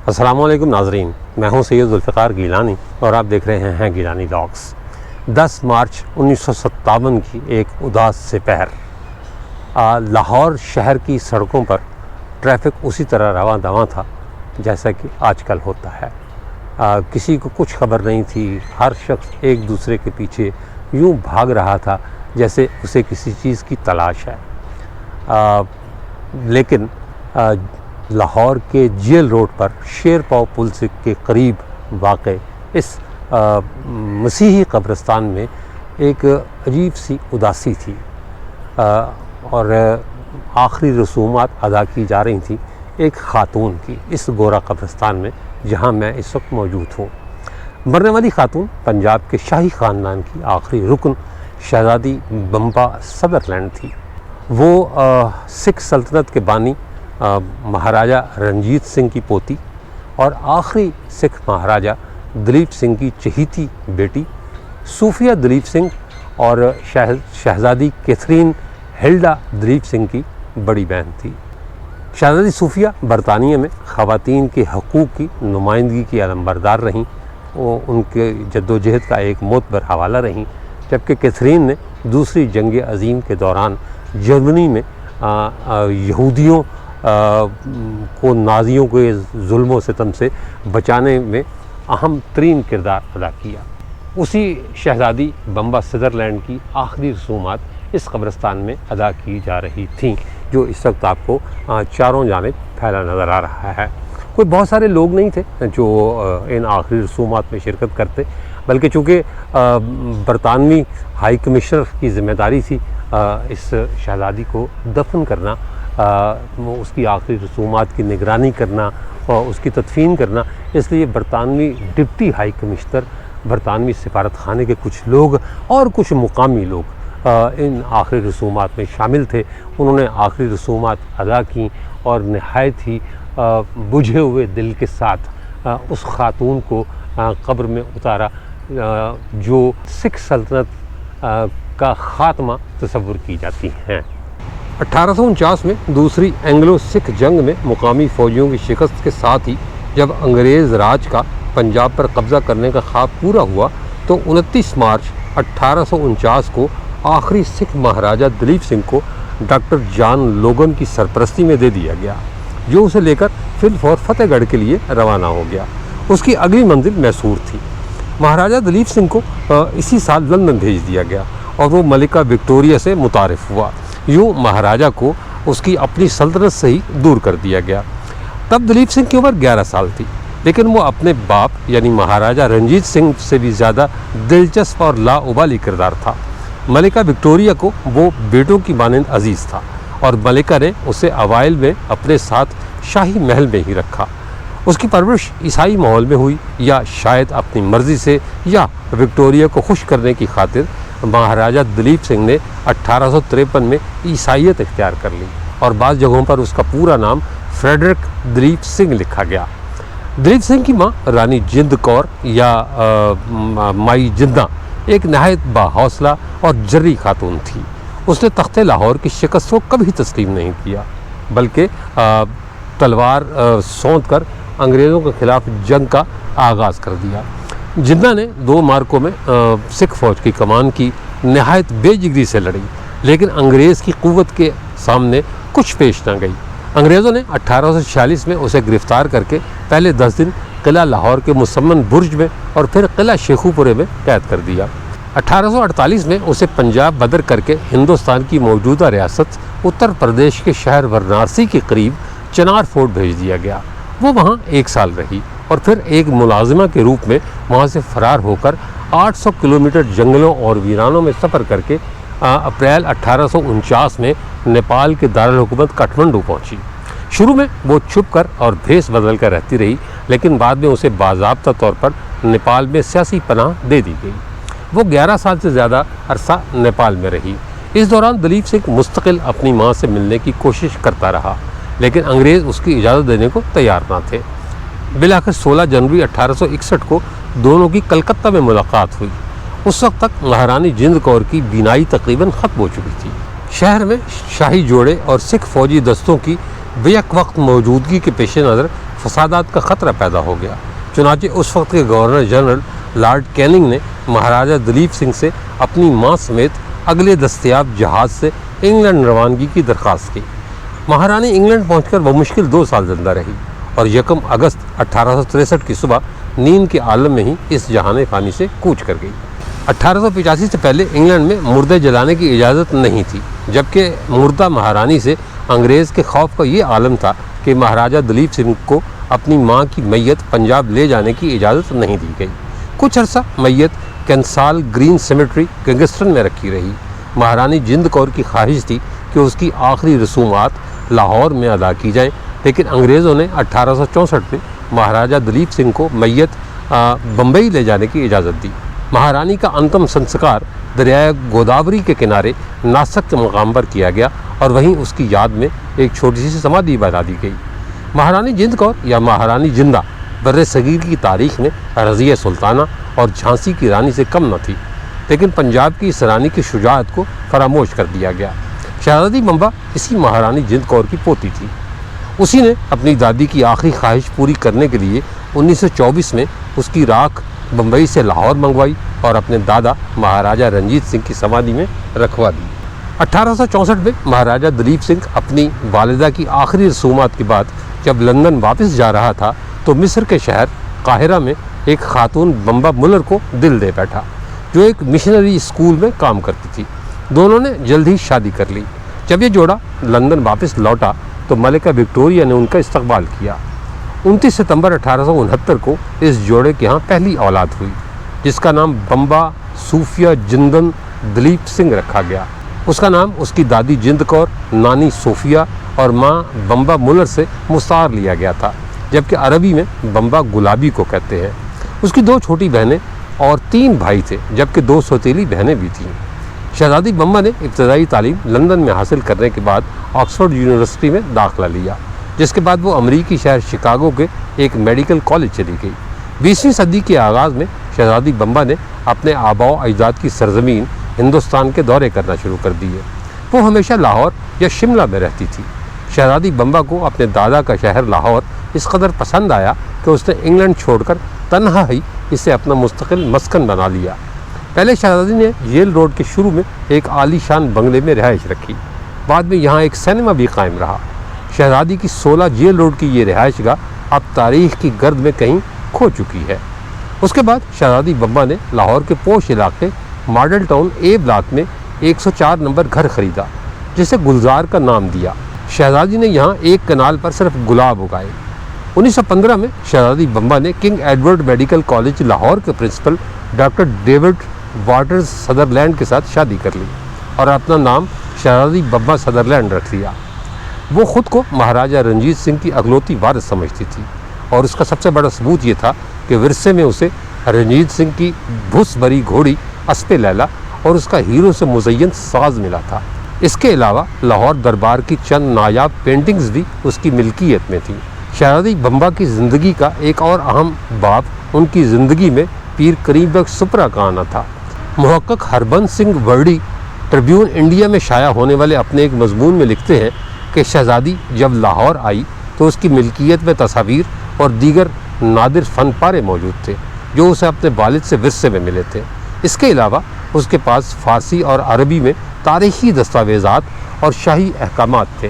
السلام علیکم ناظرین، میں ہوں سید ذوالفقار گیلانی اور آپ دیکھ رہے ہیں گیلانی لاگس۔ 10 مارچ 1957 کی ایک اداس سے پہر لاہور شہر کی سڑکوں پر ٹریفک اسی طرح رواں دواں تھا جیسا کہ آج کل ہوتا ہے۔ کسی کو کچھ خبر نہیں تھی، ہر شخص ایک دوسرے کے پیچھے یوں بھاگ رہا تھا جیسے اسے کسی چیز کی تلاش ہے۔ لیکن لاہور کے جیل روڈ پر شیر پاؤ پل کے قریب واقع اس مسیحی قبرستان میں ایک عجیب سی اداسی تھی اور آخری رسومات ادا کی جا رہی تھیں ایک خاتون کی اس گورا قبرستان میں جہاں میں اس وقت موجود ہوں۔ مرنے والی خاتون پنجاب کے شاہی خاندان کی آخری رکن شہزادی بمبا سدرلینڈ تھی۔ وہ سکھ سلطنت کے بانی مہاراجہ رنجیت سنگھ کی پوتی اور آخری سکھ مہاراجہ دلیپ سنگھ کی چہیتی بیٹی صوفیہ دلیپ سنگھ اور شہزادی کیتھرین ہلڈا دلیپ سنگھ کی بڑی بہن تھی۔ شہزادی صوفیہ برطانیہ میں خواتین کے حقوق کی نمائندگی کی علمبردار رہیں، وہ ان کے جدوجہد کا ایک معتبر حوالہ رہیں، جبکہ کیتھرین نے دوسری جنگ عظیم کے دوران جرمنی میں یہودیوں کو نازیوں کے ظلم و ستم سے بچانے میں اہم ترین کردار ادا کیا۔ اسی شہزادی بمبا سدرلینڈ کی آخری رسومات اس قبرستان میں ادا کی جا رہی تھیں جو اس وقت آپ کو چاروں جانب پھیلا نظر آ رہا ہے۔ کوئی بہت سارے لوگ نہیں تھے جو ان آخری رسومات میں شرکت کرتے، بلکہ چونکہ برطانوی ہائی کمشنر کی ذمہ داری تھی اس شہزادی کو دفن کرنا، اس کی آخری رسومات کی نگرانی کرنا اور اس کی تدفین کرنا، اس لیے برطانوی ڈپٹی ہائی کمشنر، برطانوی سفارت خانے کے کچھ لوگ اور کچھ مقامی لوگ ان آخری رسومات میں شامل تھے۔ انہوں نے آخری رسومات ادا کیں اور نہایت ہی بجھے ہوئے دل کے ساتھ اس خاتون کو قبر میں اتارا جو سکھ سلطنت کا خاتمہ تصور کی جاتی ہیں۔ 1849 میں دوسری اینگلو سکھ جنگ میں مقامی فوجیوں کی شکست کے ساتھ ہی جب انگریز راج کا پنجاب پر قبضہ کرنے کا خواب پورا ہوا تو 29 مارچ 1849 کو آخری سکھ مہاراجہ دلیپ سنگھ کو ڈاکٹر جان لوگن کی سرپرستی میں دے دیا گیا، جو اسے لے کر فی الفور فتح گڑھ کے لیے روانہ ہو گیا۔ اس کی اگلی منزل میسور تھی۔ مہاراجہ دلیپ سنگھ کو اسی سال لندن بھیج دیا گیا اور وہ ملکہ وکٹوریہ سے متعارف ہوا۔ یوں مہاراجہ کو اس کی اپنی سلطنت سے ہی دور کر دیا گیا۔ تب دلیپ سنگھ کی عمر 11 سال تھی، لیکن وہ اپنے باپ یعنی مہاراجہ رنجیت سنگھ سے بھی زیادہ دلچسپ اور لاابالی کردار تھا۔ ملکہ وکٹوریہ کو وہ بیٹوں کی مانند عزیز تھا اور ملکہ نے اسے اوائل میں اپنے ساتھ شاہی محل میں ہی رکھا۔ اس کی پرورش عیسائی ماحول میں ہوئی، یا شاید اپنی مرضی سے یا وکٹوریہ کو خوش کرنے کی خاطر مہاراجہ دلیپ سنگھ نے 1853 میں عیسائیت اختیار کر لی اور بعض جگہوں پر اس کا پورا نام فریڈرک دلیپ سنگھ لکھا گیا۔ دلیپ سنگھ کی ماں رانی جند کور یا مائی جندہ ایک نہایت باحوصلہ اور جرری خاتون تھی۔ اس نے تخت لاہور کی شکست کو کبھی تسلیم نہیں کیا، بلکہ تلوار سونت کر انگریزوں کے خلاف جنگ کا آغاز کر دیا۔ جندہ نے 2 مارکوں میں سکھ فوج کی کمان کی، نہایت بے جگری سے لڑی، لیکن انگریز کی قوت کے سامنے کچھ پیش نہ گئی۔ انگریزوں نے 1846 میں اسے گرفتار کر کے پہلے 10 دن قلعہ لاہور کے مسمن برج میں اور پھر قلعہ شیخو پورے میں قید کر دیا۔ 1848 میں اسے پنجاب بدر کر کے ہندوستان کی موجودہ ریاست اتر پردیش کے شہر وارانسی کے قریب چنار فورٹ بھیج دیا گیا۔ وہ وہاں 1 سال رہی اور پھر ایک ملازمہ کے روپ میں وہاں سے فرار ہو کر 800 کلومیٹر جنگلوں اور ویرانوں میں سفر کر کے اپریل 1849 میں نیپال کے دارالحکومت کاٹھمنڈو پہنچی۔ شروع میں وہ چھپ کر اور بھیس بدل کر رہتی رہی، لیکن بعد میں اسے باضابطہ طور پر نیپال میں سیاسی پناہ دے دی گئی۔ وہ 11 سال سے زیادہ عرصہ نیپال میں رہی۔ اس دوران دلیپ سنگھ مستقل اپنی ماں سے ملنے کی کوشش کرتا رہا، لیکن انگریز اس کی اجازت دینے کو تیار نہ تھے۔ بالآخر 16 جنوری 1861 کو دونوں کی کلکتہ میں ملاقات ہوئی۔ اس وقت تک مہارانی جند کور کی بینائی تقریباً ختم ہو چکی تھی۔ شہر میں شاہی جوڑے اور سکھ فوجی دستوں کی بیک وقت موجودگی کے پیش نظر فسادات کا خطرہ پیدا ہو گیا۔ چنانچہ اس وقت کے گورنر جنرل لارڈ کیننگ نے مہاراجہ دلیپ سنگھ سے اپنی ماں سمیت اگلے دستیاب جہاز سے انگلینڈ روانگی کی درخواست کی۔ مہارانی انگلینڈ پہنچ کر بمشکل 2 سال زندہ رہی اور 1 اگست 1863 کی صبح نیند کے عالم میں ہی اس جہان فانی سے کوچ کر گئی۔ 1885 سے پہلے انگلینڈ میں مردے جلانے کی اجازت نہیں تھی، جبکہ مردہ مہارانی سے انگریز کے خوف کا یہ عالم تھا کہ مہاراجہ دلیپ سنگھ کو اپنی ماں کی میت پنجاب لے جانے کی اجازت نہیں دی گئی۔ کچھ عرصہ میت کینسال گرین سیمیٹری گنگسٹن میں رکھی رہی۔ مہارانی جند کور کی خواہش تھی کہ اس کی آخری رسومات لاہور میں ادا کی جائیں، لیکن انگریزوں نے 1864 میں مہاراجہ دلیپ سنگھ کو میت بمبئی لے جانے کی اجازت دی۔ مہارانی کا انتم سنسکار دریائے گوداوری کے کنارے ناسک کے مقام پر کیا گیا اور وہیں اس کی یاد میں ایک چھوٹی سی سمادھی بنا دی گئی۔ مہارانی جند کور یا مہارانی جندہ بر صغیر کی تاریخ میں رضیہ سلطانہ اور جھانسی کی رانی سے کم نہ تھی، لیکن پنجاب کی اس رانی کی شجاعت کو فراموش کر دیا گیا۔ شہزادی بمبا اسی مہارانی جند کور کی پوتی تھی۔ اسی نے اپنی دادی کی آخری خواہش پوری کرنے کے لیے 1924 میں اس کی راکھ بمبئی سے لاہور منگوائی اور اپنے دادا مہاراجہ رنجیت سنگھ کی سمادھی میں رکھوا دی۔ 1864 میں مہاراجہ دلیپ سنگھ اپنی والدہ کی آخری رسومات کے بعد جب لندن واپس جا رہا تھا تو مصر کے شہر قاہرہ میں ایک خاتون بمبا ملر کو دل دے بیٹھا، جو ایک مشنری اسکول میں کام کرتی تھی۔ دونوں نے جلد ہی شادی کر لی۔ جب یہ جوڑا لندن واپس لوٹا تو ملکہ وکٹوریہ نے ان کا استقبال کیا۔ 29 ستمبر 1869 کو اس جوڑے کے ہاں پہلی اولاد ہوئی، جس کا نام بمبا صوفیہ جندن دلیپ سنگھ رکھا گیا۔ اس کا نام اس کی دادی جند کور، نانی صوفیہ اور ماں بمبا ملر سے مستعار لیا گیا تھا، جبکہ عربی میں بمبا گلابی کو کہتے ہیں۔ اس کی 2 چھوٹی بہنیں اور 3 بھائی تھے، جبکہ 2 سوتیلی بہنیں بھی تھیں۔ شہزادی بمبا نے ابتدائی تعلیم لندن میں حاصل کرنے کے بعد آکسفورڈ یونیورسٹی میں داخلہ لیا، جس کے بعد وہ امریکی شہر شکاگو کے ایک میڈیکل کالج چلی گئی۔ 20ویں صدی کے آغاز میں شہزادی بمبا نے اپنے آباء و اجداد کی سرزمین ہندوستان کے دورے کرنا شروع کر دیے۔ وہ ہمیشہ لاہور یا شملہ میں رہتی تھی۔ شہزادی بمبا کو اپنے دادا کا شہر لاہور اس قدر پسند آیا کہ اس نے انگلینڈ چھوڑ کر تنہا ہی اسے اپنا مستقل مسکن بنا لیا۔ پہلے شہزادی نے ییل روڈ کے شروع میں ایک عالی شان بنگلے میں رہائش رکھی، بعد میں یہاں ایک سینما بھی قائم رہا۔ شہزادی کی 16 ییل روڈ کی یہ رہائش گاہ اب تاریخ کی گرد میں کہیں کھو چکی ہے۔ اس کے بعد شہزادی بمبا نے لاہور کے پوش علاقے ماڈل ٹاؤن اے بلاک میں 104 نمبر گھر خریدا، جسے گلزار کا نام دیا۔ شہزادی نے یہاں ایک کنال پر صرف گلاب اگائے۔ 1915 میں شہزادی بمبا نے King Edward medical college Lahore کے principal doctor David Waters Sutherland کے ساتھ شادی کر لی اور اپنا نام شہزادی بمبا سدرلینڈ رکھ لیا۔ وہ خود کو مہاراجہ رنجیت سنگھ کی اگلوتی وارث سمجھتی تھی، اور اس کا سب سے بڑا ثبوت یہ تھا کہ ورثے میں اسے رنجیت سنگھ کی بھس بھری گھوڑی اسپِ لیلا اور اس کا ہیرو سے مزین ساز ملا تھا۔ اس کے علاوہ لاہور دربار کی چند نایاب پینٹنگز بھی اس کی ملکیت میں تھیں۔ شہزادی بمبا کی زندگی کا ایک اور اہم باب ان کی زندگی میں پیر کریم بخش سپرا کا آنا تھا۔ محقق ہربنس سنگھ ورڈی ٹریبیون انڈیا میں شائع ہونے والے اپنے ایک مضمون میں لکھتے ہیں کہ شہزادی جب لاہور آئی تو اس کی ملکیت میں تصاویر اور دیگر نادر فن پارے موجود تھے، جو اسے اپنے والد سے ورثے میں ملے تھے۔ اس کے علاوہ اس کے پاس فارسی اور عربی میں تاریخی دستاویزات اور شاہی احکامات تھے،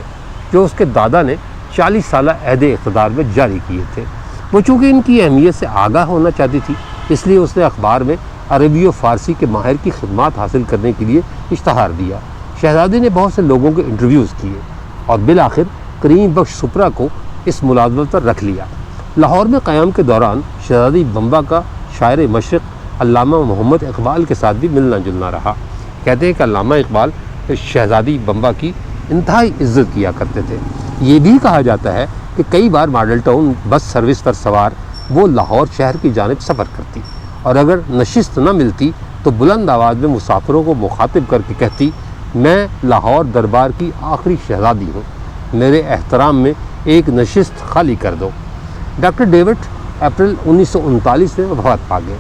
جو اس کے دادا نے 40 سالہ عہد اقتدار میں جاری کیے تھے۔ وہ چونکہ ان کی اہمیت سے آگاہ ہونا چاہتی تھی، اس لیے اس نے اخبار میں عربی و فارسی کے ماہر کی خدمات حاصل کرنے کے لیے اشتہار دیا۔ شہزادی نے بہت سے لوگوں کے انٹرویوز کیے اور بالآخر کریم بخش سپرا کو اس ملازمت پر رکھ لیا۔ لاہور میں قیام کے دوران شہزادی بمبا کا شاعر مشرق علامہ محمد اقبال کے ساتھ بھی ملنا جلنا رہا۔ کہتے ہیں کہ علامہ اقبال شہزادی بمبا کی انتہائی عزت کیا کرتے تھے۔ یہ بھی کہا جاتا ہے کہ کئی بار ماڈل ٹاؤن بس سروس پر سوار وہ لاہور شہر کی جانب سفر کرتی، اور اگر نشست نہ ملتی تو بلند آواز میں مسافروں کو مخاطب کر کے کہتی، میں لاہور دربار کی آخری شہزادی ہوں، میرے احترام میں ایک نشست خالی کر دو۔ ڈاکٹر ڈیوڈ اپریل 1939 میں وفات پا گئے۔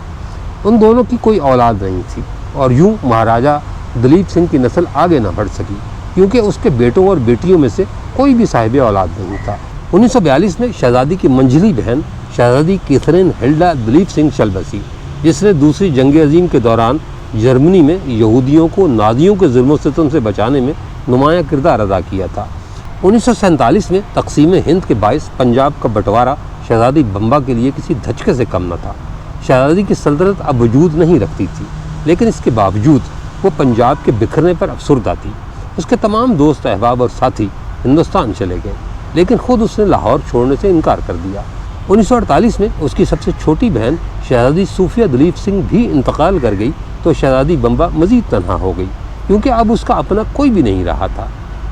ان دونوں کی کوئی اولاد نہیں تھی، اور یوں مہاراجہ دلیپ سنگھ کی نسل آگے نہ بڑھ سکی، کیونکہ اس کے بیٹوں اور بیٹیوں میں سے کوئی بھی صاحب اولاد نہیں تھا۔ 1942 میں شہزادی کی منجلی بہن شہزادی کیتھرین ہلڈا دلیپ سنگھ شلبسی، جس نے دوسری جنگ عظیم کے دوران جرمنی میں یہودیوں کو نازیوں کے ظلم و ستم سے بچانے میں نمایاں کردار ادا کیا تھا۔ 1947 میں تقسیم ہند کے باعث پنجاب کا بٹوارہ شہزادی بمبا کے لیے کسی دھچکے سے کم نہ تھا۔ شہزادی کی سلطنت اب وجود نہیں رکھتی تھی، لیکن اس کے باوجود وہ پنجاب کے بکھرنے پر افسردہ تھی۔ اس کے تمام دوست احباب اور ساتھی ہندوستان چلے گئے، لیکن خود اس نے لاہور چھوڑنے سے انکار کر دیا۔ 1948 میں اس کی سب سے چھوٹی بہن شہزادی صوفیہ دلیپ سنگھ بھی انتقال کر گئی تو شہزادی بمبا مزید تنہا ہو گئی، کیونکہ اب اس کا اپنا کوئی بھی نہیں رہا تھا۔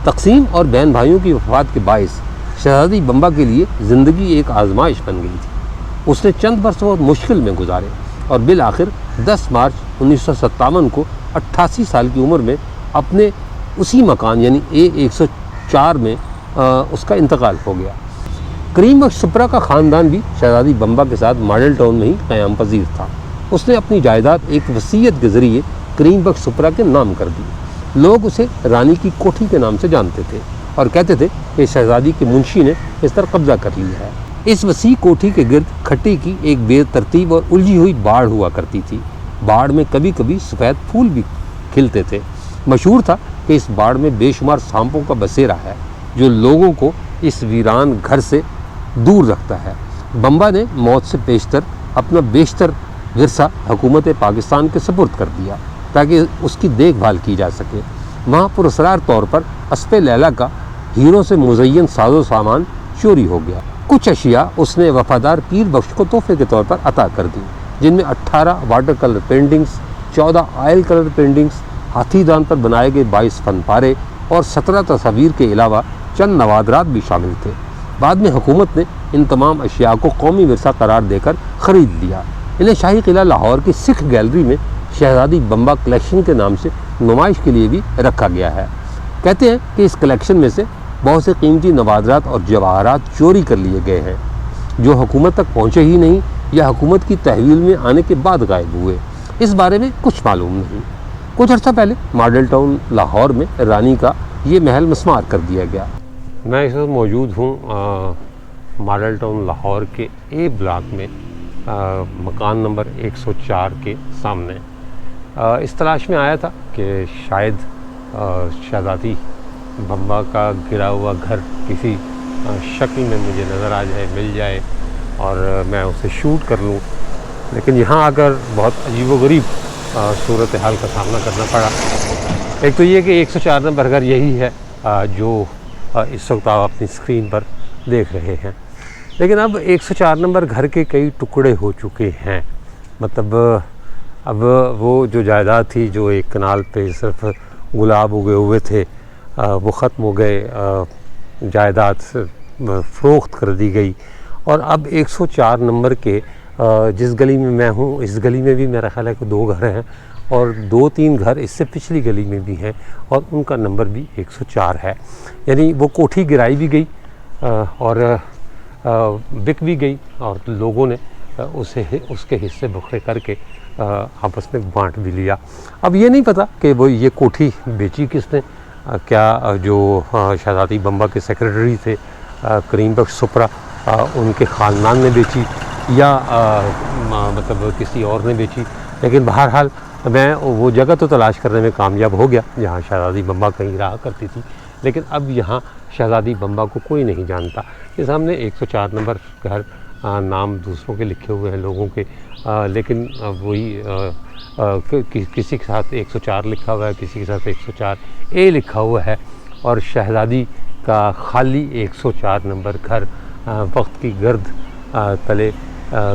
تقسیم اور بہن بھائیوں کی وفات کے باعث شہزادی بمبا کے لیے زندگی ایک آزمائش بن گئی تھی۔ اس نے چند برس بہت مشکل میں گزارے اور بالآخر 10 مارچ 1957 کو 88 سال کی عمر میں اپنے اسی مکان یعنی A104 میں اس کا انتقال ہو گیا۔ کریم بخش سپرا کا خاندان بھی شہزادی بمبا کے ساتھ ماڈل ٹاؤن میں ہی قیام پذیر تھا۔ اس نے اپنی جائیداد ایک وصیت کے ذریعے کریم بخش سپرا کے نام کر دی۔ لوگ اسے رانی کی کوٹھی کے نام سے جانتے تھے اور کہتے تھے کہ شہزادی کے منشی نے اس پر قبضہ کر لیا ہے۔ اس وسیع کوٹھی کے گرد کھٹی کی ایک بے ترتیب اور الجھی ہوئی باڑ ہوا کرتی تھی۔ باڑ میں کبھی کبھی سفید پھول بھی کھلتے تھے۔ مشہور تھا کہ اس باڑ میں بے شمار سانپوں کا بسیرا ہے جو لوگوں کو اس ویران گھر سے دور رکھتا ہے۔ بمبا نے موت سے پیشتر اپنا بیشتر ورثہ حکومت پاکستان کے سپرد کر دیا تاکہ اس کی دیکھ بھال کی جا سکے۔ وہاں پراسرار طور پر اسپِ لیلا کا ہیروں سے مزین ساز و سامان چوری ہو گیا۔ کچھ اشیاء اس نے وفادار پیر بخش کو تحفے کے طور پر عطا کر دی، جن میں 18 water colour paintings, 14 oil colour paintings, ہاتھی دان پر بنائے گئے 22 فن پارے اور 17 تصاویر کے علاوہ چند نوادرات بھی شامل تھے۔ بعد میں حکومت نے ان تمام اشیاء کو قومی ورثہ قرار دے کر خرید لیا۔ انہیں شاہی قلعہ لاہور کی سکھ گیلری میں شہزادی بمبا کلیکشن کے نام سے نمائش کے لیے بھی رکھا گیا ہے۔ کہتے ہیں کہ اس کلیکشن میں سے بہت سے قیمتی نوادرات اور جواہرات چوری کر لیے گئے ہیں، جو حکومت تک پہنچے ہی نہیں یا حکومت کی تحویل میں آنے کے بعد غائب ہوئے۔ اس بارے میں کچھ معلوم نہیں۔ کچھ عرصہ پہلے ماڈل ٹاؤن لاہور میں رانی کا یہ محل مسمار کر دیا گیا۔ میں اس وقت موجود ہوں ماڈل ٹاؤن لاہور کے A بلاک میں، مکان نمبر 104 کے سامنے۔ اس تلاش میں آیا تھا کہ شاید شہزادی بمبا کا گرا ہوا گھر کسی شکل میں مجھے نظر آ جائے، مل جائے اور میں اسے شوٹ کر لوں، لیکن یہاں آ کر بہت عجیب و غریب صورتحال کا سامنا کرنا پڑا۔ ایک تو یہ کہ 104 نمبر گھر یہی ہے جو اس وقت آپ اپنی اسکرین پر دیکھ رہے ہیں، لیکن اب 104 نمبر گھر کے کئی ٹکڑے ہو چکے ہیں۔ مطلب اب وہ جو جائیداد تھی، جو ایک کنال پہ صرف گلاب اگے ہوئے تھے، وہ ختم ہو گئے، جائیداد فروخت کر دی گئی، اور اب 104 نمبر کے جس گلی میں میں ہوں، اس گلی میں بھی میرا خیال ہے کہ 2 گھر ہیں اور 2-3 گھر اس سے پچھلی گلی میں بھی ہیں، اور ان کا نمبر بھی 104 ہے۔ یعنی وہ کوٹھی گرائی بھی گئی اور بک بھی گئی، اور لوگوں نے اس کے حصے بکھرے کر کے آپس میں بانٹ بھی لیا۔ اب یہ نہیں پتہ کہ وہ یہ کوٹھی بیچی کس نے، کیا جو شہزادی بمبا کے سیکریٹری تھے کریم بخش سپرا، ان کے خاندان نے بیچی یا مطلب کسی اور نے بیچی، لیکن بہرحال میں وہ جگہ تو تلاش کرنے میں کامیاب ہو گیا جہاں شہزادی بمبا کہیں رہا کرتی تھی، لیکن اب یہاں شہزادی بمبا کو کوئی نہیں جانتا۔ یہ سامنے 104 نمبر گھر، نام دوسروں کے لکھے ہوئے ہیں لوگوں کے، لیکن وہی کسی کے ساتھ 104 لکھا ہوا ہے، کسی کے ساتھ 104A لکھا ہوا ہے، اور شہزادی کا خالی 104 نمبر گھر وقت کی گرد تلے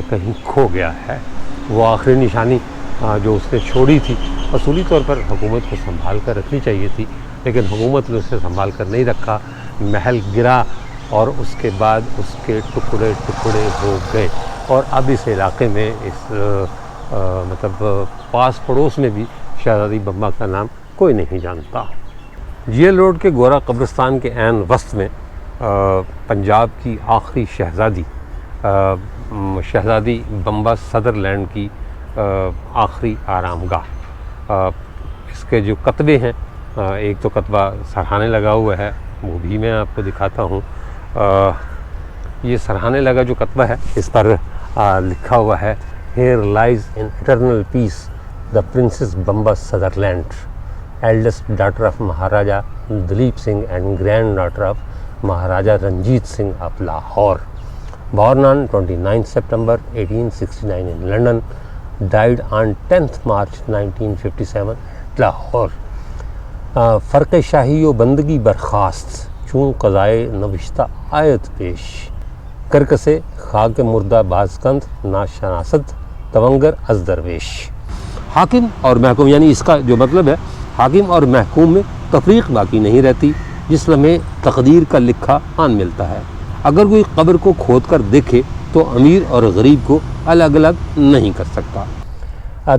کہیں کھو گیا ہے۔ وہ آخری نشانی جو اس نے چھوڑی تھی، اصولی طور پر حکومت کو سنبھال کر رکھنی چاہیے تھی، لیکن حکومت نے اسے سنبھال کر نہیں رکھا۔ محل گرا اور اس کے بعد اس کے ٹکڑے ٹکڑے ہو گئے، اور اب اس علاقے میں مطلب پاس پڑوس میں بھی شہزادی بمبا کا نام کوئی نہیں جانتا۔ جیل روڈ کے گورا قبرستان کے عین وسط میں پنجاب کی آخری شہزادی شہزادی بمبا صدر لینڈ کی آخری آرام گاہ۔ اس کے جو کتبے ہیں، ایک تو کتبہ سرہانے لگا ہوا ہے وہ بھی میں آپ کو دکھاتا ہوں. یہ سراہنے لگا جو کتبہ ہے اس پر لکھا ہوا ہے Here lies in eternal peace the Princess Bamba Sutherland, eldest daughter of Maharaja Dalip Singh and granddaughter of Maharaja Ranjit Singh of Lahore. Born on 29 September 1869 in London, died on 10th March 1957 Lahore. فرق شاہی و بندگی برخاست چون قضائے نوشتہ آیت پیش کرکسے خاک مردہ بازکند ناشناست تونگر از درویش. حاکم اور محکوم، یعنی اس کا جو مطلب ہے حاکم اور محکوم میں تفریق باقی نہیں رہتی. جس لمحے تقدیر کا لکھا آن ملتا ہے، اگر کوئی قبر کو کھود کر دیکھے تو امیر اور غریب کو الگ الگ نہیں کر سکتا.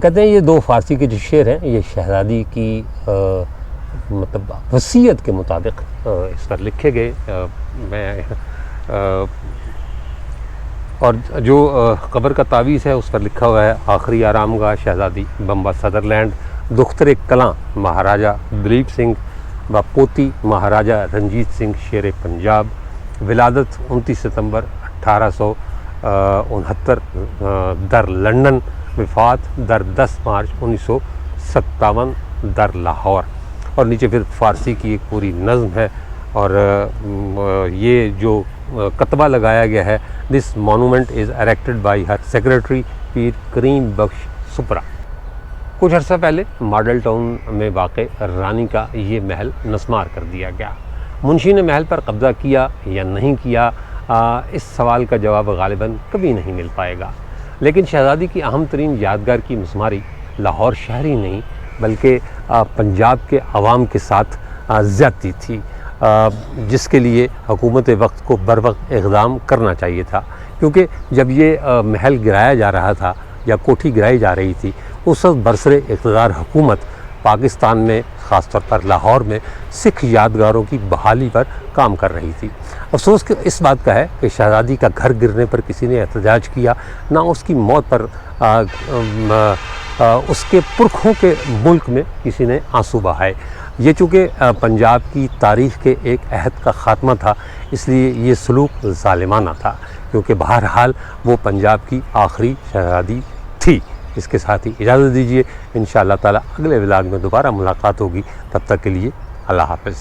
کہتے ہیں یہ دو فارسی کے جو شعر ہیں یہ شہزادی کی مطلب وصیت کے مطابق اس پر لکھے گئے. میں اور جو قبر کا تعویذ ہے اس پر لکھا ہوا ہے آخری آرام گاہ شہزادی بمبا سدرلینڈ، دختر کلاں مہاراجا دلیپ سنگھ و پوتی مہاراجا رنجیت سنگھ شیر پنجاب. ولادت 29 ستمبر 1869 در لندن. وفات در 10 مارچ 1957 در لاہور. اور نیچے پھر فارسی کی ایک پوری نظم ہے اور یہ جو کتبہ لگایا گیا ہے this monument is erected by her secretary Pir Karim Bakhsh Supra. کچھ عرصہ پہلے ماڈل ٹاؤن میں واقع رانی کا یہ محل نسمار کر دیا گیا. منشی نے محل پر قبضہ کیا یا نہیں کیا، اس سوال کا جواب غالباً کبھی نہیں مل پائے گا. لیکن شہزادی کی اہم ترین یادگار کی مسماری لاہور شہر ہی نہیں بلکہ پنجاب کے عوام کے ساتھ زیادتی تھی، جس کے لیے حکومت وقت کو بر وقت اقدام کرنا چاہیے تھا. کیونکہ جب یہ محل گرایا جا رہا تھا یا کوٹھی گرائی جا رہی تھی اس وقت برسر اقتدار حکومت پاکستان میں خاص طور پر لاہور میں سکھ یادگاروں کی بحالی پر کام کر رہی تھی. افسوس کہ اس بات کا ہے کہ شہزادی کا گھر گرنے پر کسی نے احتجاج کیا، نہ اس کی موت پر اس کے پرکھوں کے ملک میں کسی نے آنسو بہائے. یہ چونکہ پنجاب کی تاریخ کے ایک عہد کا خاتمہ تھا اس لیے یہ سلوک ظالمانہ تھا، کیونکہ بہرحال وہ پنجاب کی آخری شہزادی تھی. اس کے ساتھ ہی اجازت دیجیے، انشاءاللہ تعالی اگلے ولاگ میں دوبارہ ملاقات ہوگی. تب تک کے لیے اللہ حافظ.